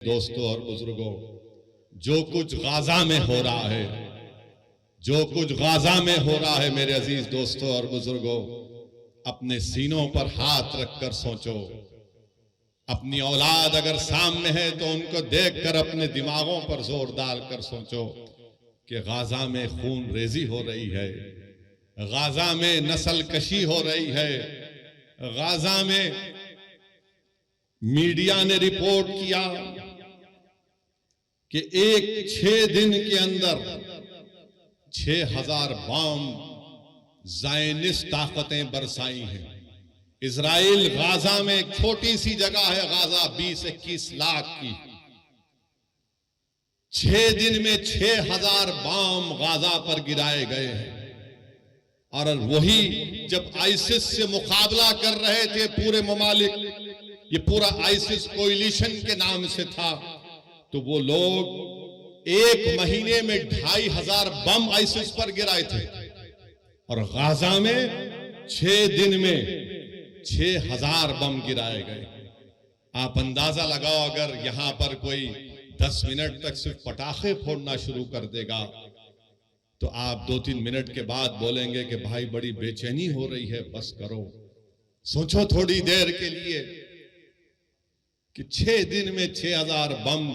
दोस्तों और बुजुर्गों, जो कुछ गाजा में हो रहा है, जो कुछ गाजा में हो रहा है, मेरे अजीज दोस्तों और बुजुर्गों, अपने सीनों पर हाथ रखकर सोचो। अपनी औलाद अगर सामने है तो उनको देखकर अपने दिमागों पर जोर डालकर सोचो कि गाजा में खून रेजी हो रही है, गाजा में नस्ल कशी हो रही है, गाजा में मीडिया ने रिपोर्ट किया कि 6 दिन के अंदर 6000 बम ज़ायनिस्ट ताकतें बरसाई हैं। इजराइल गाजा में एक छोटी सी जगह है, गाजा 20-21 लाख की, 6 दिन में 6000 बम गाजा पर गिराए गए हैं। और वही जब आईसिस से मुकाबला कर रहे थे पूरे ममालिक, ये पूरा आईसिस कोएलिशन के नाम से था, तो वो लोग 1 महीने में 2500 बम आईसिस पर गिराए थे और गाजा में 6 दिन में 6000 बम गिराए गए। आप अंदाजा लगाओ, अगर यहां पर कोई 10 मिनट तक सिर्फ पटाखे फोड़ना शुरू कर देगा तो आप 2-3 मिनट के बाद बोलेंगे कि भाई बड़ी बेचैनी हो रही है, बस करो। सोचो थोड़ी देर के लिए कि 6 दिन में 6000 बम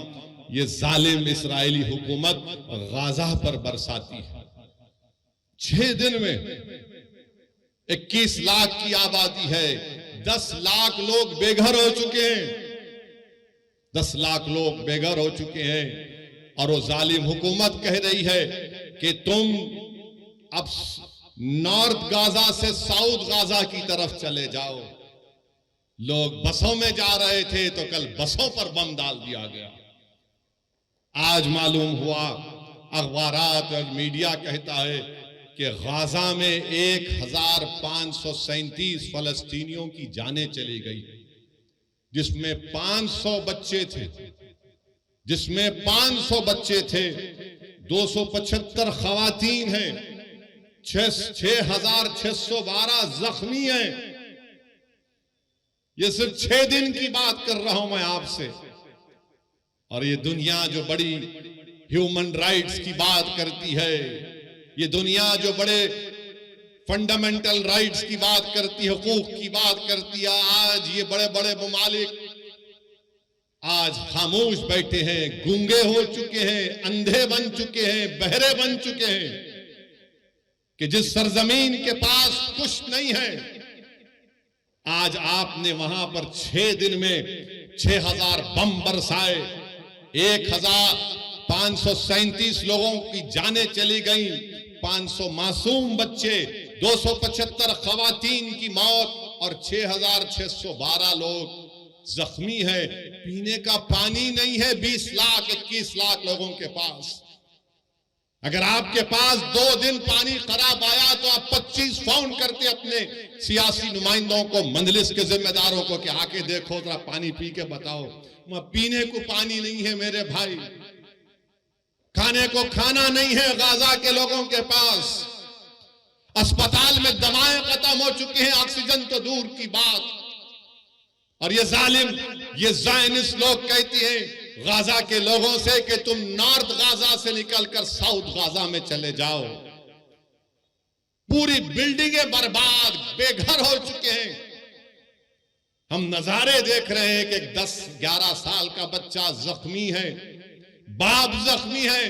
ये जालिम इस्राएली हुकूमत गाजा पर बरसाती है। 6 दिन में 21 लाख की आबादी है, 10 लाख लोग बेघर हो चुके हैं, 10 लाख लोग बेघर हो चुके हैं। और वो जालिम हुकूमत कह रही है कि तुम अब नॉर्थ गाजा से साउथ गाजा की तरफ चले जाओ। लोग बसों में जा रहे थे तो कल बसों पर बम डाल दिया गया। आज मालूम हुआ, अखबारात और मीडिया कहता है कि गाजा में 1537 फलस्तीनियों की जानें चली गई, जिसमें 500 बच्चे थे, 275 खवातीन हैं, 6612 जख्मी हैं। ये सिर्फ 6 दिन की बात कर रहा हूं मैं आपसे। और ये दुनिया जो बड़ी ह्यूमन राइट्स की बात करती है, ये दुनिया जो बड़े फंडामेंटल राइट्स की बात करती है, हुकूक की बात करती है, आज ये बड़े बड़े ममालिक आज खामोश बैठे हैं, गूंगे हो चुके हैं, अंधे बन चुके हैं, बहरे बन चुके हैं कि जिस सरजमीन के पास कुछ नहीं है, आज आपने वहां पर 6 दिन में 6000 बम बरसाए, 1537 लोगों की जानें चली गई, 500 मासूम बच्चे, 275 खवातीन की मौत और 6612 लोग जख्मी है। पीने का पानी नहीं है 20 लाख 21 लाख लोगों के पास। अगर आपके पास 2 दिन पानी खराब आया तो आप 25 फोन करते अपने सियासी नुमाइंदों को, मंजलिस के जिम्मेदारों को कि आके देखो जरा पानी पी के बताओ। वहां पीने को पानी नहीं है मेरे भाई, खाने को खाना नहीं है गाजा के लोगों के पास, अस्पताल में दवाएं खत्म हो चुकी हैं, ऑक्सीजन तो दूर की बात। और ये जालिम, ये ज़ायनिस्ट लोग कहती हैं गाजा के लोगों से कि तुम नॉर्थ गाजा से निकलकर साउथ गाजा में चले जाओ। पूरी बिल्डिंगें बर्बाद, बेघर हो चुके हैं। हम नजारे देख रहे हैं कि 10-11 साल का बच्चा जख्मी है, बाप जख्मी है,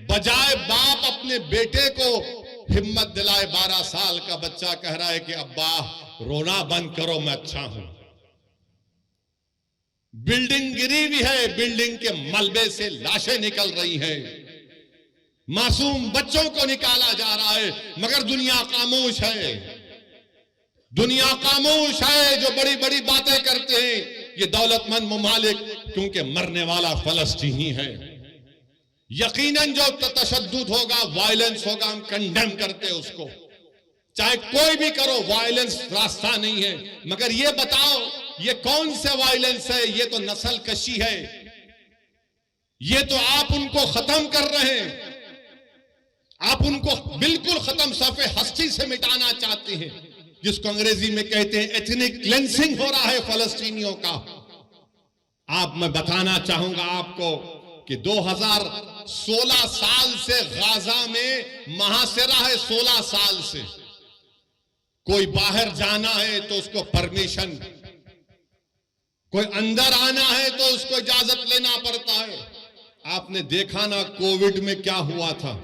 बजाय बाप अपने बेटे को हिम्मत दिलाए, 12 साल का बच्चा कह रहा है कि अब्बा रोना बंद करो, मैं अच्छा हूं। बिल्डिंग गिरी हुई है, बिल्डिंग के मलबे से लाशें निकल रही हैं, मासूम बच्चों को निकाला जा रहा है, मगर दुनिया खामोश है। दुनिया खामोश है जो बड़ी बड़ी बातें करते हैं ये दौलतमंद ममालिक, क्योंकि मरने वाला फलस्तीनी है। यकीनन जो तशद्दुद होगा, वायलेंस होगा, हम कंडेम करते हैं उसको, चाहे कोई भी करो, वायलेंस रास्ता नहीं है। मगर ये बताओ ये कौन से वायलेंस है? ये तो नस्ल कशी है, ये तो आप उनको खत्म कर रहे हैं, आप उनको बिल्कुल खत्म, सफ़े हस्ती से मिटाना चाहते हैं, जिसको अंग्रेजी में कहते हैं एथनिक क्लेंसिंग हो रहा है फलस्तीनियों का। आप मैं बताना चाहूंगा आपको कि 2016 साल से गाजा में मुहासरा है। 16 साल से कोई बाहर जाना है तो उसको परमिशन, कोई अंदर आना है तो उसको इजाजत लेना पड़ता है। आपने देखा ना कोविड में क्या हुआ था।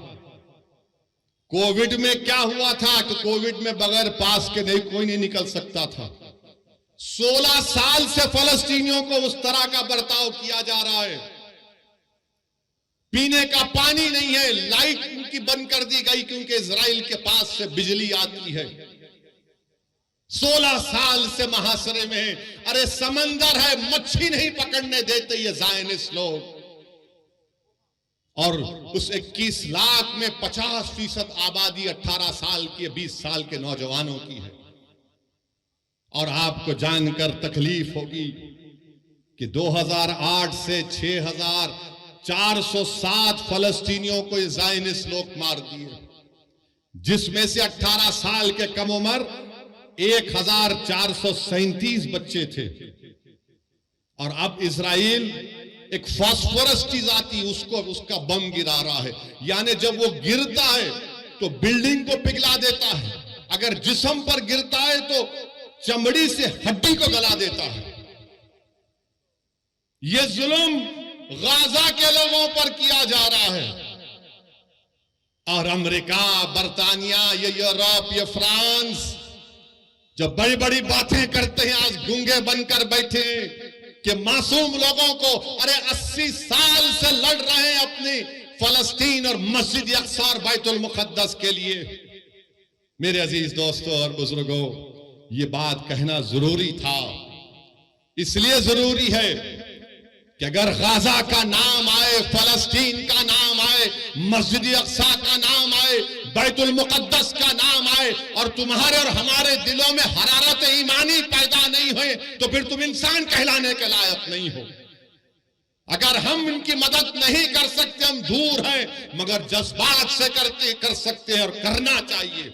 कोविड में क्या हुआ था कि कोविड में बगैर पास के नहीं कोई नहीं निकल सकता था। 16 साल से फलस्तीनियों को उस तरह का बर्ताव किया जा रहा है। पीने का पानी नहीं है, लाइट उनकी बंद कर दी गई क्योंकि इजराइल के पास से बिजली आती है। 16 साल से मुहासरे में है। अरे समंदर है, मच्छी नहीं पकड़ने देते ये ज़ायनिस्ट लोग। और उस 21 लाख में 50% आबादी 18 साल की, 20 साल के नौजवानों की है। और आपको जानकर तकलीफ होगी कि 2008 से 6407 फलस्तीनियों को ज़ायनिस्ट लोग मार दिए, जिसमें से 18 साल के कम उम्र 1437 बच्चे थे। और अब इजराइल एक फास्फोरस चीज आती उसका बम गिरा रहा है। यानी जब वो गिरता है तो बिल्डिंग को पिघला देता है, अगर जिस्म पर गिरता है तो चमड़ी से हड्डी को गला देता है। ये जुल्म गाजा के लोगों पर किया जा रहा है। और अमेरिका, बर्तानिया, ये यूरोप, ये फ्रांस जब बड़ी बड़ी बातें करते हैं, आज गूंगे बनकर बैठे कि मासूम लोगों को, अरे 80 साल से लड़ रहे हैं अपनी फलस्तीन और मस्जिद अक्सा और बैतुल मुकद्दस के लिए। मेरे अजीज दोस्तों और बुजुर्गों, ये बात कहना जरूरी था। इसलिए जरूरी है कि अगर गाजा का नाम आए, फलस्तीन का नाम आए, मस्जिद अक्सा का नाम आए, बैतुल मुकद्दस का नाम आए और तुम्हारे और हमारे दिलों में हरारत ईमानी पैदा नहीं हुए तो फिर तुम इंसान कहलाने के लायक नहीं हो। अगर हम इनकी मदद नहीं कर सकते, हम दूर हैं, मगर जज्बात से कर सकते हैं और करना चाहिए।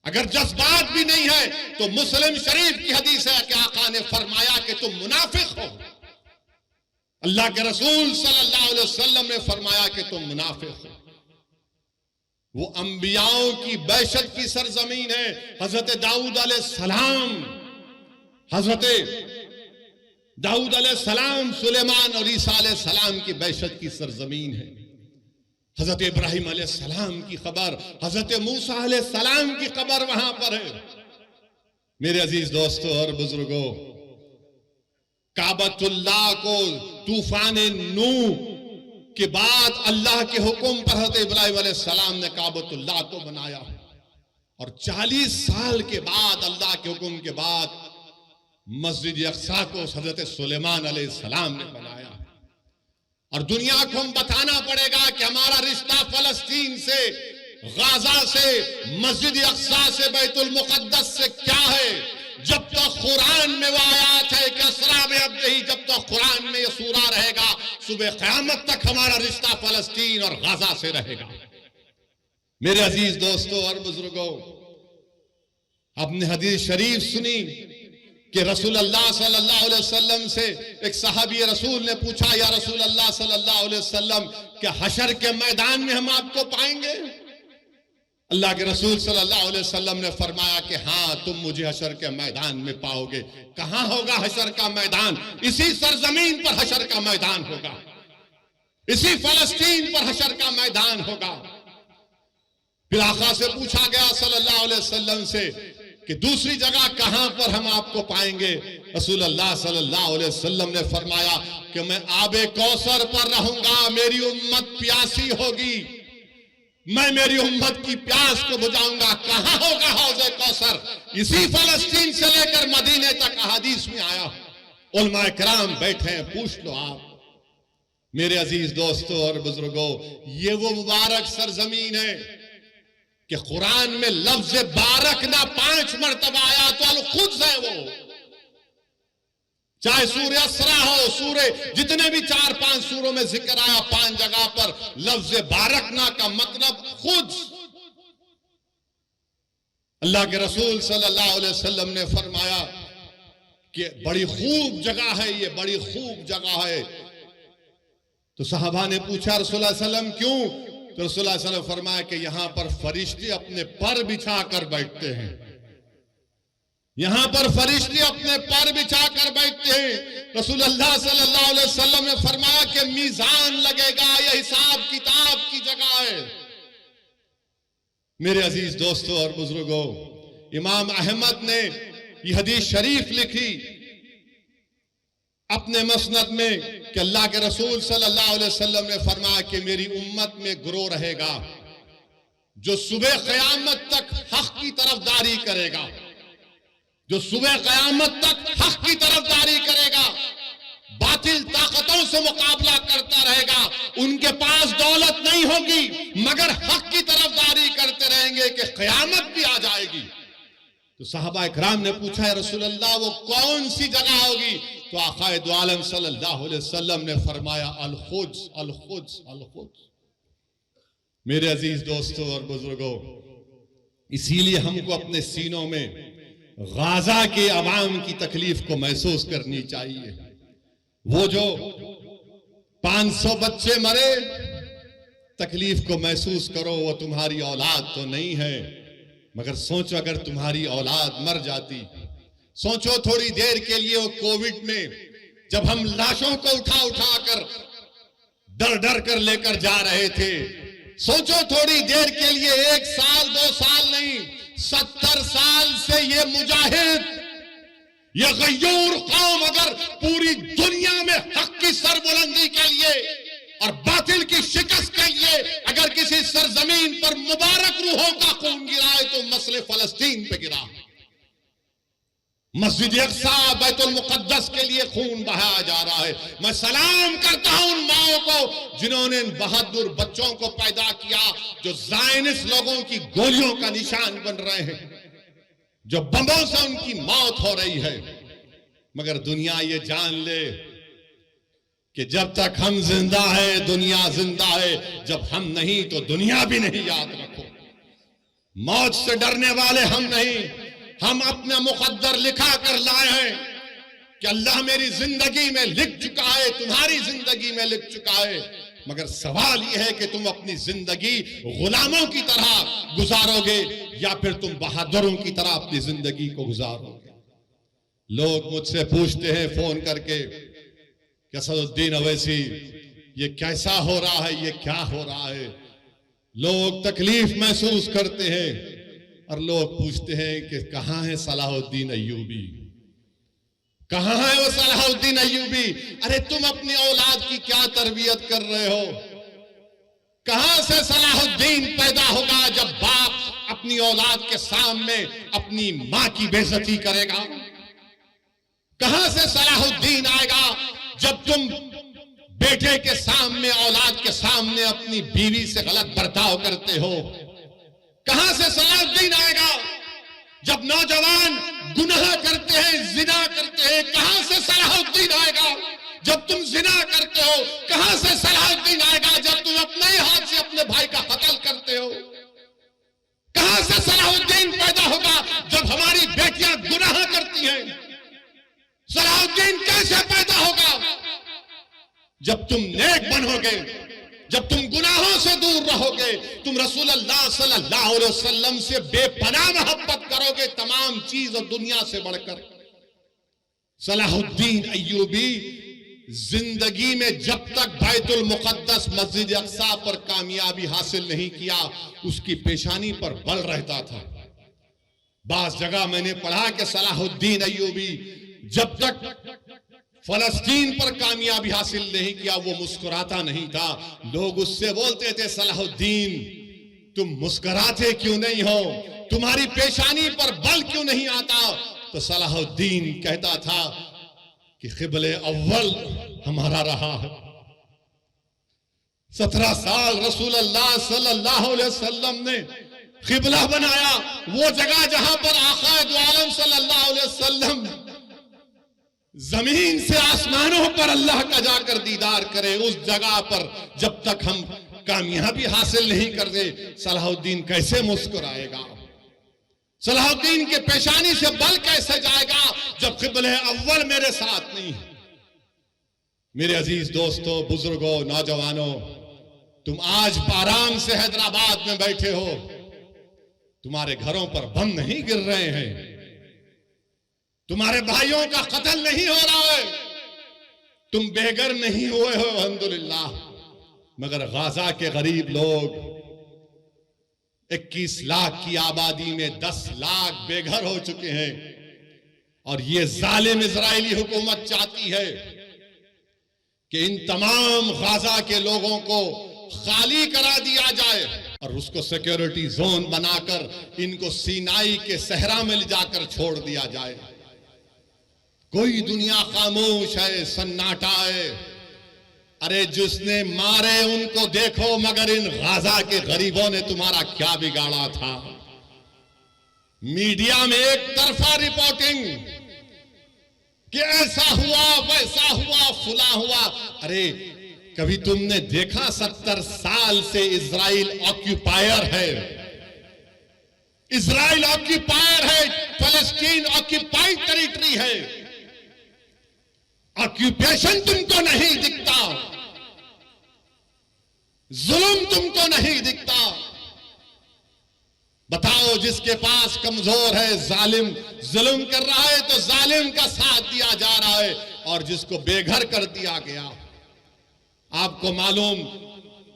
अगर जज्बात भी नहीं है तो मुस्लिम शरीफ की हदीस है कि आका ने फरमाया कि तुम मुनाफिक हो। अल्लाह के रसूल सल्लल्लाहु अलैहि वसल्लम ने फरमाया कि तुम मुनाफिक हो। वो अंबियाओं की बैशत की सरजमीन है। हजरत दाऊद अलैहिस्सलाम, सुलेमान और ईसा अलैहिस्सलाम की बैशत की सरजमीन है। हजरत इब्राहिम अलैहिस्सलाम की खबर, हजरत मूसा अलैहिस्सलाम की खबर वहां पर है। मेरे अजीज दोस्तों और बुजुर्गों, काबतुल्लाह को तूफान नूह के बाद अल्लाह के हुक्म पर हज़रत इब्राहिम अलैहिस्सलाम ने काबतुल्लाह को बनाया और 40 साल के बाद अल्लाह के हुक्म के बाद मस्जिद अक्सा को हज़रत सुलेमान अलैहिस्सलाम ने बनाया। और दुनिया को हम बताना पड़ेगा कि हमारा रिश्ता फलस्तीन से, गाजा से, मस्जिद अक्सा से, बैतुल मुकद्दस से क्या है। जब तक कुरान में वो आयात है कि असरा में अब नहीं, जब तक कुरान में ये सूरा रहेगा, सुबह क़यामत तक हमारा रिश्ता फलस्तीन और गाजा से रहेगा। मेरे अजीज दोस्तों और बुजुर्गों, आपने हदीस शरीफ सुनी कि रसूलुल्लाह सल्लल्लाहु अलैहि वसल्लम से एक सहाबी रसूल ने पूछा, या रसूलुल्लाह सल्लल्लाहु अलैहि वसल्लम, क्या हशर के मैदान में हम आपको पाएंगे? अल्लाह के रसूल सल्लल्लाहु अलैहि वसल्लम ने फरमाया कि हाँ, तुम मुझे हशर के मैदान में पाओगे। कहां होगा हशर का मैदान? इसी सरजमीन पर हशर का मैदान होगा, इसी फलस्तीन पर हशर का मैदान होगा। फिर आका से पूछा गया सल्लल्लाहु अलैहि वसल्लम से कि दूसरी जगह कहां पर हम आपको पाएंगे? रसूलुल्लाह सल्लल्लाहु अलैहि वसल्लम ने फरमाया कि मैं आबे कौसर पर रहूंगा, मेरी उम्मत प्यासी होगी, मैं मेरी उम्मत की प्यास को बुझाऊंगा। कहां होगा हौज़े कौसर? इसी फलस्तीन से लेकर मदीने तक अहादीस में आया। उलमाए किराम बैठे हैं, पूछ लो आप। मेरे अजीज दोस्तों और बुजुर्गों, ये वो मुबारक सरजमीन है कि कुरान में लफ्ज बारक ना 5 मरतबा आया तो अल-कुद्स है वो। चाहे सूरह असरा हो, सूरे जितने भी 4-5 सूरों में जिक्र आया, 5 जगह पर लफ्ज बारकना का मतलब खुद। अल्लाह के रसूल सल्लल्लाहु अलैहि वसल्लम ने फरमाया कि बड़ी खूब जगह है, ये बड़ी खूब जगह है। तो सहाबा ने पूछा रसूलुल्लाह सल्लल्लाहु अलैहि वसल्लम क्यों? तो रसूलुल्लाह सल्लल्लाहु अलैहि वसल्लम फरमाया कि यहां पर फरिश्ते अपने पर बिछा कर बैठते हैं, यहां पर फरिश्ते अपने पर बिछा कर बैठते हैं। रसूलुल्लाह सल्लल्लाहु अलैहि वसल्लम ने फरमाया कि मीजान लगेगा, यह हिसाब किताब की जगह है। मेरे अजीज दोस्तों और बुजुर्गों, इमाम अहमद ने यह हदीस शरीफ लिखी अपने मसनद में कि अल्लाह के रसूल सल्लल्लाहु अलैहि वसल्लम ने फरमाया कि मेरी उम्मत में गिरोह रहेगा जो सुबह क़यामत तक हक की तरफदारी करेगा, जो सुबह क़यामत तक हक की तरफदारी करेगा, बातिल ताकतों से मुकाबला करता रहेगा। उनके पास दौलत नहीं होगी मगर हक की तरफदारी करते रहेंगे कि क़यामत भी आ जाएगी। तो सहाबा इकराम ने पूछा, रसूलल्लाह वो कौन सी जगह होगी? तो आक़ाए दो आलम सल्लल्लाहु अलैहि वसल्लम ने फरमाया, अल खुद्स, अल खुद्स, अल खुद्स। मेरे अजीज दोस्तों और बुजुर्गों, इसीलिए हमको अपने सीनों में गाजा के अवाम की तकलीफ को महसूस करनी चाहिए। वो जो 500 बच्चे मरे, तकलीफ को महसूस करो। वो तुम्हारी औलाद तो नहीं है, मगर सोचो अगर तुम्हारी औलाद मर जाती। सोचो थोड़ी देर के लिए वो कोविड में जब हम लाशों को उठा उठा कर डर डर कर लेकर जा रहे थे, सोचो थोड़ी देर के लिए, 1 साल 2 साल नहीं, 70 साल से ये मुजाहिद, ये गय्यूर कौम अगर पूरी दुनिया में हक की सरबुलंदी के लिए और बातिल की शिकस्त के लिए अगर किसी सरजमीन पर मुबारक रूहों का खून गिरा है तो मसले फलस्तीन पे गिरा। मस्जिद अक्सा, बैतुल मुक़द्दस के लिए खून बहाया जा रहा है। मैं सलाम करता हूं उन माओं को जिन्होंने इन बहादुर बच्चों को पैदा किया, जो ज़ायनिस्ट लोगों की गोलियों का निशान बन रहे हैं, जो बमों से उनकी मौत हो रही है। मगर दुनिया ये जान ले कि जब तक हम जिंदा है दुनिया जिंदा है, जब हम नहीं तो दुनिया भी नहीं। याद रखो, मौत से डरने वाले हम नहीं, हम अपना मुकद्दर लिखा कर लाए हैं कि अल्लाह मेरी जिंदगी में लिख चुका है, तुम्हारी जिंदगी में लिख चुका है। मगर सवाल यह है कि तुम अपनी जिंदगी गुलामों की तरह गुजारोगे या फिर तुम बहादुरों की तरह अपनी जिंदगी को गुजारोगे। लोग मुझसे पूछते हैं फोन करके कि असदुद्दीन अवैसी ये कैसा हो रहा है, ये क्या हो रहा है। लोग तकलीफ महसूस करते हैं और लोग पूछते हैं कि कहां है सलाहुद्दीन अय्यूबी, कहां है वो सलाहुद्दीन अय्यूबी। अरे तुम अपनी औलाद की क्या तरबियत कर रहे हो? कहां से सलाहुद्दीन पैदा होगा जब बाप अपनी औलाद के सामने अपनी मां की बेइज्जती करेगा? कहां से सलाहुद्दीन आएगा जब तुम बेटे के सामने, औलाद के सामने अपनी बीवी से गलत बर्ताव करते हो? कहां से सलाहुद्दीन आएगा जब नौजवान गुनाह करते हैं, जिना करते हैं? कहां से सलाहुद्दीन आएगा जब तुम जिना करते हो? कहां से सलाहुद्दीन आएगा जब तुम अपने ही हाथ से अपने भाई का कत्ल करते हो? कहां से सलाहुद्दीन पैदा होगा जब हमारी बेटियां गुनाह करती हैं? सलाहुद्दीन कैसे पैदा होगा? जब तुम नेक बनोगे, जब तुम गुनाहों से दूर रहोगे, तुम रसूलुल्लाह सल्लल्लाहु अलैहि वसल्लम से बेपनाह मोहब्बत करोगे तमाम चीज और दुनिया से बढ़कर। सलाहुद्दीन अय्यूबी जिंदगी में जब तक बैतुल मुक़द्दस मस्जिद अक्सा पर कामयाबी हासिल नहीं किया, उसकी पेशानी पर बल रहता था। बास जगह मैंने पढ़ा कि सलाहुद्दीन अय्यूबी जब तक फलस्तीन पर कामयाबी हासिल नहीं किया वो मुस्कुराता नहीं था। लोग उससे बोलते थे, सलाहुद्दीन तुम मुस्कुराते क्यों नहीं हो, तुम्हारी पेशानी पर बल क्यों नहीं आता? तो सलाहुद्दीन कहता था कि क़िबले अव्वल हमारा रहा है। 17 साल रसूलुल्लाह सल्लल्लाहु अलैहि वसल्लम ने क़िबला बनाया। वो जगह जहां पर आक़ा दो आलम सल्लल्लाहु अलैहि वसल्लम जमीन से आसमानों पर अल्लाह का जाकर दीदार करे, उस जगह पर जब तक हम कामयाबी हासिल नहीं करते, सलाहुद्दीन कैसे मुस्कुराएगा? सलाहुद्दीन के पेशानी से बल कैसे जाएगा जब क़िबला अव्वल मेरे साथ नहीं है। मेरे अजीज दोस्तों, बुजुर्गों, नौजवानों, तुम आज आराम से हैदराबाद में बैठे हो, तुम्हारे घरों पर बम नहीं गिर रहे हैं, तुम्हारे भाइयों का कत्ल नहीं हो रहा है, तुम बेघर नहीं हुए हो अल्हम्दुलिल्लाह। मगर गाजा के गरीब लोग 21 लाख की आबादी में 10 लाख बेघर हो चुके हैं। और ये जालिम इजरायली हुकूमत चाहती है कि इन तमाम गाजा के लोगों को खाली करा दिया जाए और उसको सिक्योरिटी जोन बनाकर इनको सीनाई के सहरा में ले जाकर छोड़ दिया जाए। कोई दुनिया खामोश है, सन्नाटा है। अरे जिसने मारे उनको देखो, मगर इन गाजा के गरीबों ने तुम्हारा क्या बिगाड़ा था? मीडिया में एक तरफा रिपोर्टिंग कि ऐसा हुआ, वैसा हुआ, फुला हुआ। अरे कभी तुमने देखा 70 साल से इजराइल ऑक्यूपायर है, इजराइल ऑक्यूपायर है, फलस्तीन ऑक्यूपाइड टेरिटरी है। ऑक्यूपेशन तुमको नहीं दिखता, जुल्म तुमको नहीं दिखता। बताओ, जिसके पास कमजोर है, जालिम जुल्म कर रहा है तो जालिम का साथ दिया जा रहा है, और जिसको बेघर कर दिया गया। आपको मालूम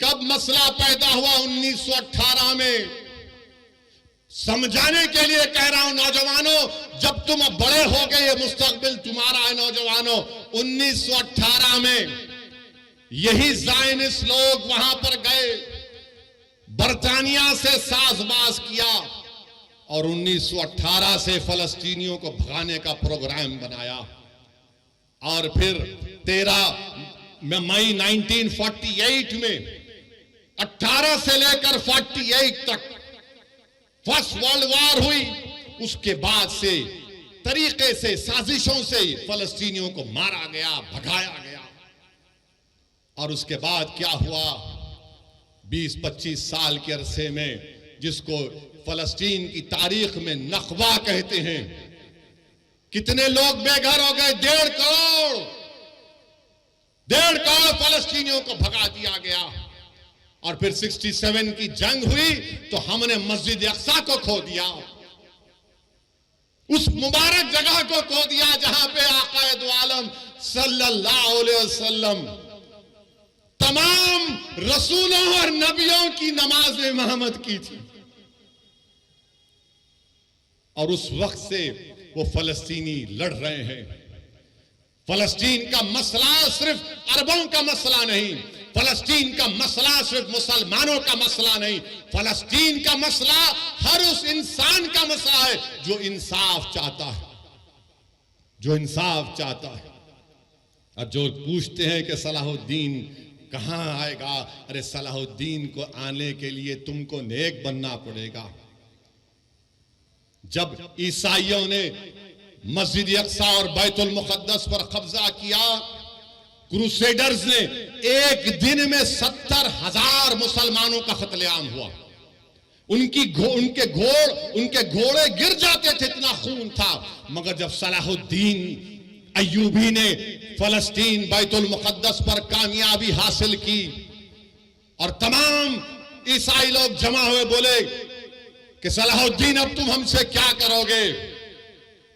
कब मसला पैदा हुआ? 1918 में। समझाने के लिए कह रहा हूं नौजवानों, जब तुम अब बड़े हो गए, ये मुस्तकबिल तुम्हारा है नौजवानों। 1918 में यही ज़ायनिस्ट लोग वहां पर गए, बरतानिया से साजबाज किया और 1918 से फलस्तीनियों को भगाने का प्रोग्राम बनाया। और फिर 13 मई 1948 में 18 से लेकर 48 तक फर्स्ट वर्ल्ड वॉर हुई। उसके बाद से तरीके से, साजिशों से फलस्तीनियों को मारा गया, भगाया गया। और उसके बाद क्या हुआ? 20-25 साल के अरसे में, जिसको फलस्तीन की तारीख में नक्बा कहते हैं, कितने लोग बेघर हो गए? 1.5 करोड़ फलस्तीनियों को भगा दिया गया। और फिर 67 की जंग हुई तो हमने मस्जिद अक्सा को खो दिया, उस मुबारक जगह को खो दिया जहां पे आकाए दो आलम सल्लल्लाहु अलैहि वसल्लम तमाम रसूलों और नबियों की नमाज इमामत की थी। और उस वक्त से वो फलस्तीनी लड़ रहे हैं। फलस्तीन का मसला सिर्फ अरबों का मसला नहीं, फलस्तीन का मसला सिर्फ मुसलमानों का मसला नहीं, फलस्तीन का मसला हर उस इंसान का मसला है जो इंसाफ चाहता है, जो इंसाफ चाहता है। और जो पूछते हैं कि सलाहुद्दीन कहां आएगा, अरे सलाहुद्दीन को आने के लिए तुमको नेक बनना पड़ेगा। जब ईसाइयों ने मस्जिद अक्सा और बैतुल मुक़द्दस पर कब्जा किया, क्रूसेडर्स ने एक दिन में 70,000 मुसलमानों का कत्लेआम हुआ। उनके घोड़े गिर जाते थे, इतना खून था। मगर जब सलाहुद्दीन अय्यूबी ने फलस्तीन बैतुल मुक़द्दस पर कामयाबी हासिल की और तमाम ईसाई लोग जमा हुए, बोले कि सलाहुद्दीन अब तुम हमसे क्या करोगे?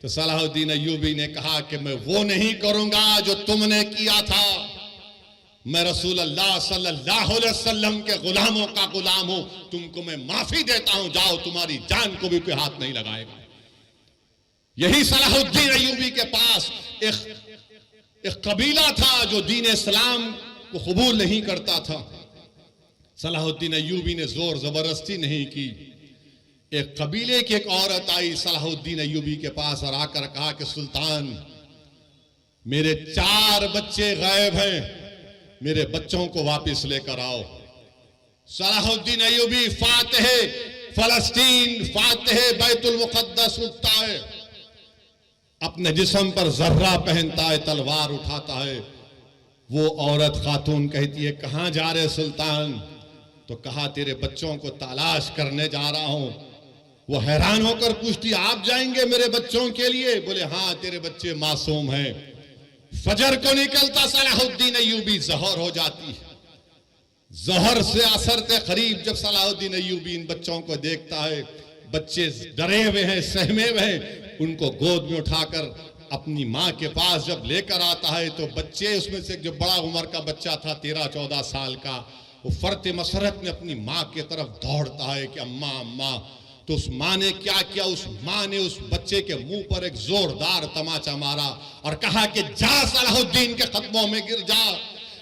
तो सलाहुद्दीन अय्यूबी ने कहा कि मैं वो नहीं करूंगा जो तुमने किया था। मैं रसूल अल्लाह सल्लल्लाहु अलैहि वसल्लम के गुलामों का गुलाम हूं, तुमको मैं माफी देता हूं, जाओ, तुम्हारी जान को भी कोई हाथ नहीं लगाएगा। यही सलाहुद्दीन अय्यूबी के पास एक कबीला था जो दीन इस्लाम को कबूल नहीं करता था। सलाहुद्दीन अय्यूबी ने जोर जबरदस्ती नहीं की। एक कबीले की एक औरत आई सलाहुद्दीन अय्यूबी के पास और आकर कहा कि सुल्तान, मेरे 4 बच्चे गायब हैं, मेरे बच्चों को वापस लेकर आओ। Salahuddin Ayyubi Fatih फलस्तीन, Fatih Betul मुक़द्दस उठता है, अपने जिस्म पर जर्रा पहनता है, तलवार उठाता है। वो औरत खातून कहती है, कहां जा रहे सुल्तान? तो कहा, तेरे बच्चों को तलाश करने जा रहा हूं। वो हैरान होकर पूछती, आप जाएंगे मेरे बच्चों के लिए? बोले हाँ, तेरे बच्चे मासूम हैं। फजर को निकलता सलाहुद्दीन अय्यूबी ज़हर हो जाती है। ज़हर से असर के करीब जब सलाहुद्दीन अय्यूबी इन बच्चों को देखता है, बच्चे डरे हुए हैं, सहमे हुए हैं, उनको गोद में उठाकर अपनी माँ के पास जब लेकर आता है तो बच्चे, उसमें से जो बड़ा उम्र का बच्चा था 13-14 साल का, वो फर्त मसरत में अपनी माँ की तरफ दौड़ता है कि अम्मा अम्मा। तो उस माँ ने क्या किया? उस माँ ने उस बच्चे के मुंह पर एक जोरदार तमाचा मारा और कहा कि जा सलाहुद्दीन के कदमों में गिर जा,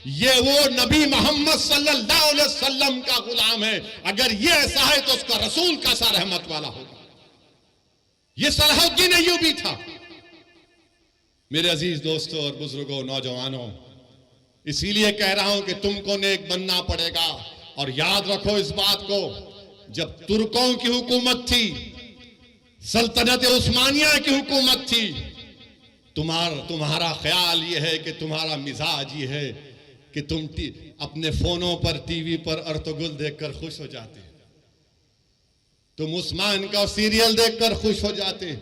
ये वो नबी मोहम्मद सल्लल्लाहु अलैहि वसल्लम का गुलाम है, अगर ये ऐसा है तो उसका रसूल कैसा रहमत वाला होगा। ये सलाहुद्दीन अय्यूबी था। मेरे अजीज दोस्तों और बुजुर्गों, नौजवानों, इसीलिए कह रहा हूं कि तुमको नेक बनना पड़ेगा। और याद रखो इस बात को, जब तुर्कों की हुकूमत थी, सल्तनत उस्मानिया की हुकूमत थी, तुम्हारा ख्याल यह है कि तुम्हारा मिजाज ये है कि तुम अपने फोनों पर, टीवी पर अर्तुगरुल देखकर खुश हो जाते, तुम उस्मान का सीरियल देखकर खुश हो जाते।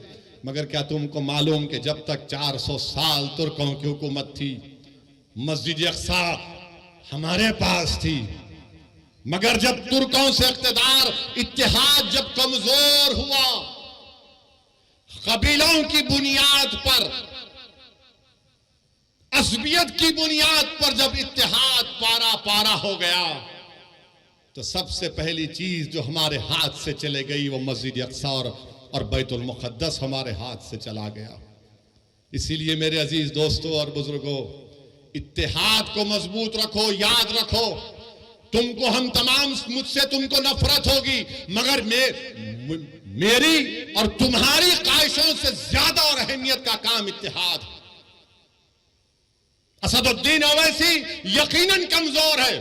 मगर क्या तुमको मालूम कि जब तक 400 साल तुर्कों की हुकूमत थी, मस्जिद अक्सा हमारे पास थी, मगर जब तुर्कों से इख्तिदार, इत्तेहाद जब कमजोर हुआ, कबीलों की बुनियाद पर, असबियत की बुनियाद पर जब इत्तेहाद पारा पारा हो गया, तो सबसे पहली चीज जो हमारे हाथ से चले गई वो मस्जिद अक्सा और बैतुल मुक़द्दस हमारे हाथ से चला गया। इसीलिए मेरे अजीज दोस्तों और बुजुर्गों, इत्तेहाद को मजबूत रखो। याद रखो, तुमको हम तमाम, मुझसे तुमको नफरत होगी, मगर मेरी और तुम्हारी ख्वाहिशों से ज्यादा और अहमियत का काम इत्तेहाद। असदुद्दीन ओवैसी यकीनन कमजोर है,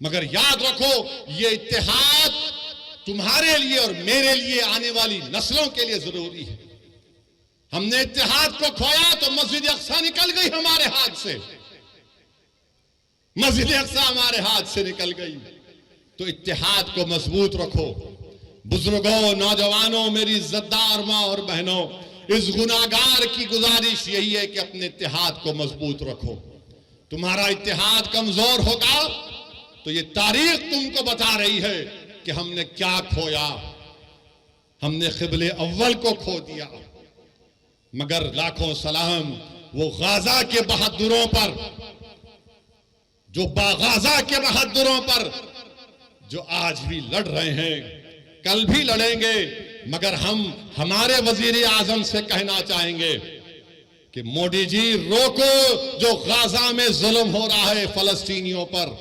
मगर याद रखो ये इत्तेहाद तुम्हारे लिए और मेरे लिए, आने वाली नस्लों के लिए जरूरी है। हमने इत्तेहाद को खोया तो मस्जिद अक्सा निकल गई हमारे हाथ से, मस्जिद अक्सा हमारे हाथ से निकल गई। तो इत्तेहाद को मजबूत रखो। बुजुर्गों, नौजवानों, मेरी इज्जतदार मां और बहनों, इस गुनाहगार की गुजारिश यही है कि अपने इत्तेहाद को मजबूत रखो। तुम्हारा इत्तेहाद कमजोर होगा तो ये तारीख तुमको बता रही है कि हमने क्या खोया। हमने क़िबले अव्वल को खो दिया। मगर लाखों सलाम वो गाजा के बहादुरों पर, जो गाजा के बहादुरों पर जो आज भी लड़ रहे हैं, कल भी लड़ेंगे। मगर हम हमारे वजीर आजम से कहना चाहेंगे कि मोदी जी रोको जो गाजा में जुल्म हो रहा है फलस्तीनियों पर।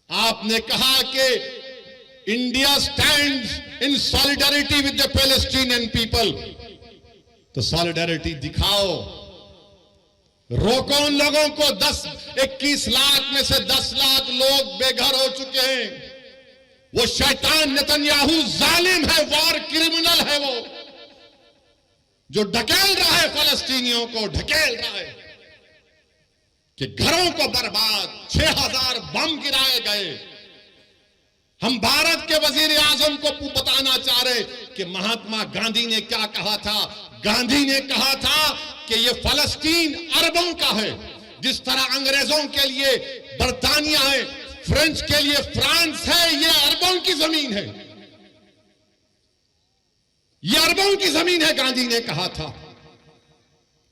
आपने कहा कि India stands in solidarity with the Palestinian people, तो सॉलिडारिटी दिखाओ। रोको उन लोगों को। 21 लाख में से 10 लाख लोग बेघर हो चुके हैं। वो शैतान नेतन्याहू जालिम है, वॉर क्रिमिनल है, वो जो ढकेल रहा है फलस्तीनियों को, ढकेल रहा है कि घरों को बर्बाद, 6000 बम गिराए गए। हम भारत के वजीर आजम को बताना चाह रहे कि महात्मा गांधी ने क्या कहा था। गांधी ने कहा था कि ये फलस्तीन अरबों का है। जिस तरह अंग्रेजों के लिए बर्तानिया है, फ्रेंच के लिए फ्रांस है, ये अरबों की जमीन है, ये अरबों की जमीन है, गांधी ने कहा था।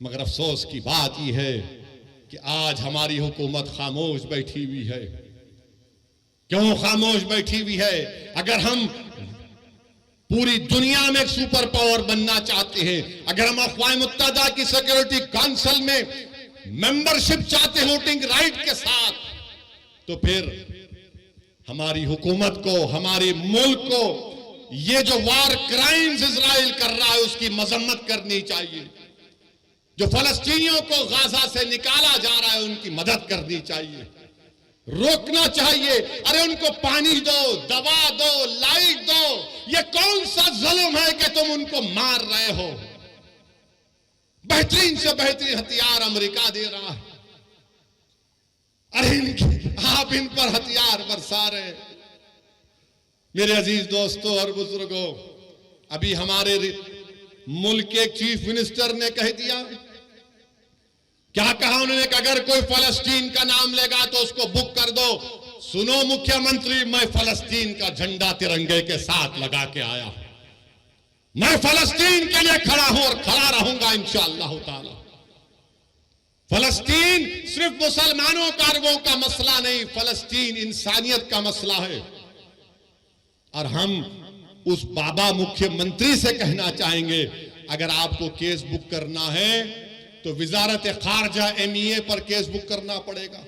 मगर अफसोस की बात यह है कि आज हमारी हुकूमत खामोश बैठी हुई है। क्यों खामोश बैठी हुई है? अगर हम पूरी दुनिया में एक सुपर पावर बनना चाहते हैं, अगर हम अक़वाम मुत्तहिदा की सिक्योरिटी काउंसिल में मेंबरशिप चाहते हैं वोटिंग राइट के साथ, तो फिर हमारी हुकूमत को, हमारे मुल्क को ये जो वॉर क्राइम्स इजराइल कर रहा है उसकी मजम्मत करनी चाहिए। जो फलस्तीनियों को गाजा से निकाला जा रहा है उनकी मदद करनी चाहिए, रोकना चाहिए। अरे उनको पानी दो, दवा दो, लाइट दो। ये कौन सा जुल्म है कि तुम उनको मार रहे हो? बेहतरीन से बेहतरीन हथियार अमेरिका दे रहा है, अरे आप इन पर हथियार बरसा रहे। मेरे अजीज दोस्तों और बुजुर्गों, अभी हमारे मुल्क के चीफ मिनिस्टर ने कह दिया, क्या कहा उन्होंने कि अगर कोई फलस्तीन का नाम लेगा तो उसको बुक कर दो। सुनो मुख्यमंत्री, मैं फलस्तीन का झंडा तिरंगे के साथ लगा के आया, मैं फलस्तीन के लिए खड़ा हूं और खड़ा रहूंगा इंशाअल्लाह ताला। फलस्तीन सिर्फ मुसलमानों का अरबों का मसला नहीं, फलस्तीन इंसानियत का मसला है। और हम उस बाबा मुख्यमंत्री से कहना चाहेंगे, अगर आपको केस बुक करना है तो वजारत खारजा MEA पर केस बुक करना पड़ेगा।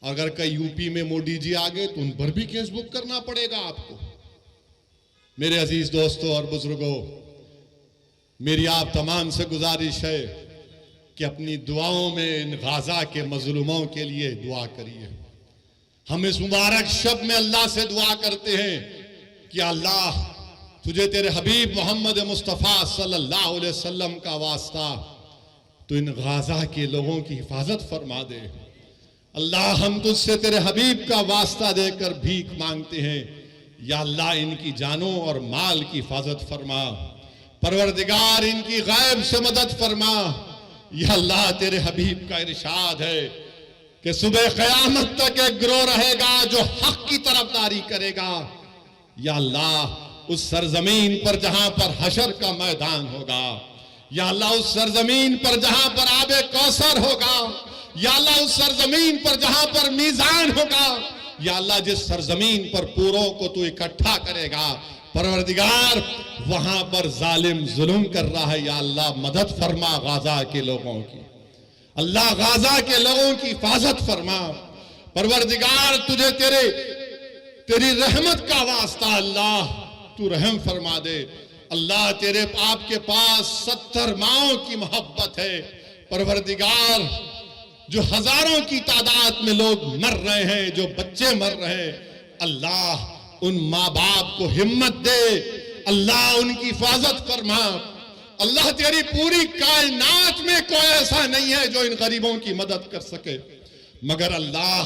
अगर कई यूपी में मोदी जी आ गए तो उन पर भी केस बुक करना पड़ेगा आपको। मेरे अजीज दोस्तों और बुजुर्गों, मेरी आप तमाम से गुजारिश है कि अपनी दुआओं में इन गाजा के मजलूमों के लिए दुआ करिए। हम इस मुबारक शब में अल्लाह से दुआ करते हैं कि अल्लाह तुझे तेरे हबीब मोहम्मद मुस्तफ़ा सल्लल्लाहु अलैहि वसल्लम का वास्ता तो इन गाजा के लोगों की हिफाजत फरमा दे। अल्लाह हम तुझसे तेरे हबीब का वास्ता देकर भीख मांगते हैं, या अल्लाह इनकी जानों और माल की हिफाजत फरमा। परवरदिगार इनकी गैब से मदद फरमा। या अल्लाह तेरे हबीब का इरशाद है कि सुबह क़यामत तक एक गिरोह रहेगा जो हक की तरफदारी करेगा। या अल्लाह उस सरजमीन पर जहां पर हशर का मैदान होगा, या अल्लाह उस सरजमीन पर जहां पर आबे कौसर होगा, या अल्लाह उस सरजमीन पर जहां पर मीजान होगा, या अल्लाह जिस सरजमीन पर पूरों को तू इकट्ठा करेगा, परवरदिगार वहां पर जालिम जुल्म कर रहा है। या अल्लाह मदद फरमा गाजा के लोगों की, अल्लाह गाजा के लोगों की हिफाजत फरमा। परवरदिगार तुझे तेरी रहमत का वास्ता अल्लाह तू रहम फरमा दे। अल्लाह तेरे आपके पास 70 माओं की मोहब्बत है। परवरदिगार जो हजारों की तादाद में लोग मर रहे हैं, जो बच्चे मर रहे हैं, अल्लाह उन माँ बाप को हिम्मत दे, अल्लाह उनकी हिफाजत फरमा। अल्लाह तेरी पूरी कायनात में कोई ऐसा नहीं है जो इन गरीबों की मदद कर सके, मगर अल्लाह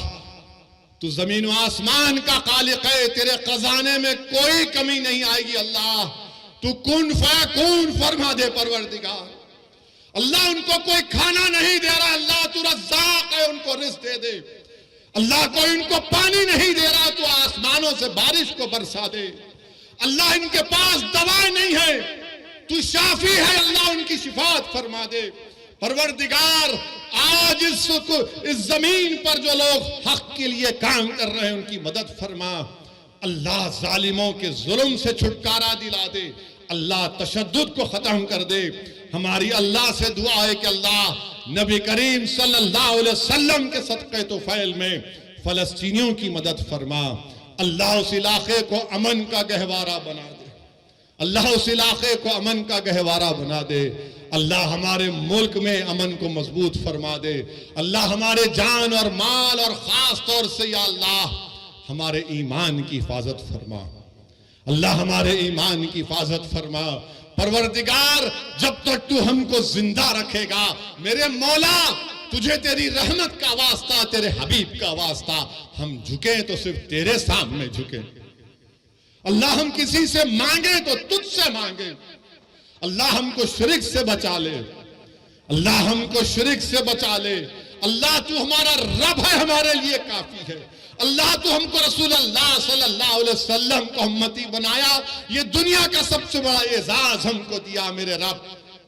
तू जमीन व आसमान का खालिक है, तेरे खजाने में कोई कमी नहीं आएगी। अल्लाह तू कुन फयकून फरमा दे। परवरदिगार अल्लाह उनको कोई खाना नहीं दे रहा, अल्लाह तू रज़्ज़ाक़ है, उनको रिज़्क़ दे दे। अल्लाह कोई इनको पानी नहीं दे रहा, तो आसमानों से बारिश को बरसा दे। अल्लाह इनके पास दवाएं नहीं है, तू शाफी है, अल्लाह उनकी शिफात फरमा दे। परवरदिगार आज इस जमीन पर जो लोग हक के लिए काम कर रहे हैं उनकी मदद फरमा। अल्लाह जालिमों के जुल्म से छुटकारा दिला दे, अल्लाह तशद्दुद को खत्म कर दे। हमारी अल्लाह से दुआ है कि अल्लाह नबी करीम सल्लल्लाहु अलैहि वसल्लम के सदक़े तोफ़ैल में फ़लस्तीनियों की मदद फरमा। अल्लाह उस इलाके को अमन का गहवारा बना दे, अल्लाह उस इलाके को अमन का गहवारा बना दे। अल्लाह हमारे मुल्क में अमन को मजबूत फरमा दे। अल्लाह हमारे जान और माल और ख़ास तौर से या अल्लाह हमारे ईमान की हिफाजत फरमा। अल्लाह हमारे ईमान की हिफाजत फरमा। परवरदिगार जब तक तू हमको जिंदा रखेगा, मेरे मौला तुझे तेरी रहमत का वास्ता, तेरे हबीब का वास्ता, हम झुके तो सिर्फ तेरे सामने झुके। अल्लाह हम किसी से मांगे तो तुझसे मांगे। अल्लाह हमको शिरक से बचा ले, अल्लाह हमको शिरक से बचा ले। अल्लाह तू हमारा रब है, हमारे लिए काफी है। अल्लाह तू हमको रसूल अल्लाह सल्लल्लाहु अलैहि वसल्लम को उम्मती बनाया, ये दुनिया का सबसे बड़ा एजाज हमको दिया। मेरे रब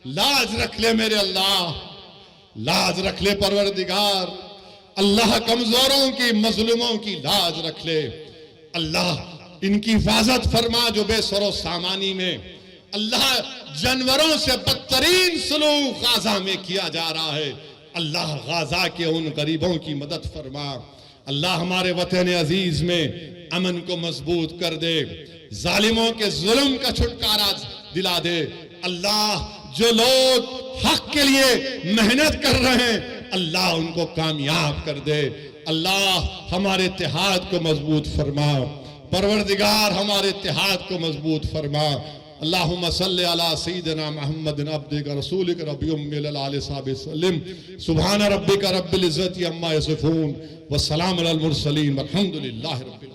लाज रख ले, मेरे अल्लाह लाज रख ले। परवरदिगार अल्लाह कमजोरों की मजलूमों की लाज रख ले। अल्लाह इनकी हिफाजत फरमा जो बेसरो सामानी में अल्लाह जानवरों से बदतरीन सलूक गाजा में किया जा रहा है। अल्लाह गाजा के उन गरीबों की मदद फरमा। अल्लाह हमारे वतन अजीज में अमन को मजबूत कर दे, जालिमों के जुल्म का छुटकारा दिला दे। अल्लाह जो लोग हक के लिए मेहनत कर रहे हैं, अल्लाह उनको कामयाब कर दे। अल्लाह हमारे इत्तेहाद को मजबूत फरमा। परवरदिगार हमारे इत्तेहाद को मजबूत फरमा। अल्लाहुम्मा सल्लि अला सय्यिदिना मुहम्मदिन अब्दिका रसूलिका रब्बि उम्मिल आलि सहबि सल्लिम। सुब्हान रब्बिका रब्बिल इज्जति अम्मा यसिफून व सलामुन अलल मुरसलीन वल्हम्दुलिल्लाहि रब्बिल